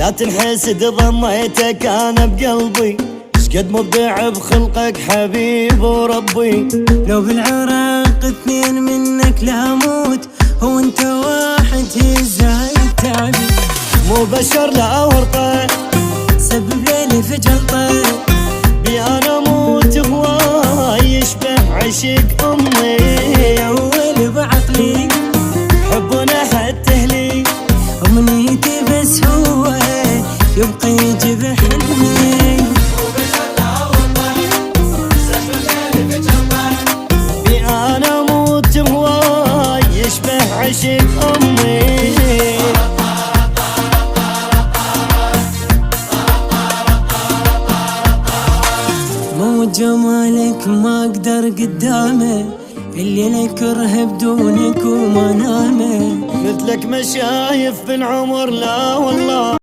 لا تنحسد ضميتك انا بقلبي، شقد مبدع بخلقك حبيب وربي. لو بالعراق اثنين منك لا موت، هو انت واحد هزاي تعبي. مو بشر لا ورطه، سبب ليلي في جلطه، بي انا موت هواي يشبه عشق امي. اولي بعقلي حبنا حتى لي، امنيتي بس هو يبقى يجيب حلمي. بي انا موت هواي يشبه عشق امي. مو جمالك ما اقدر قدامه، اللي كره بدونك وما نامه. مثلك ما شايف بالعمر لا والله.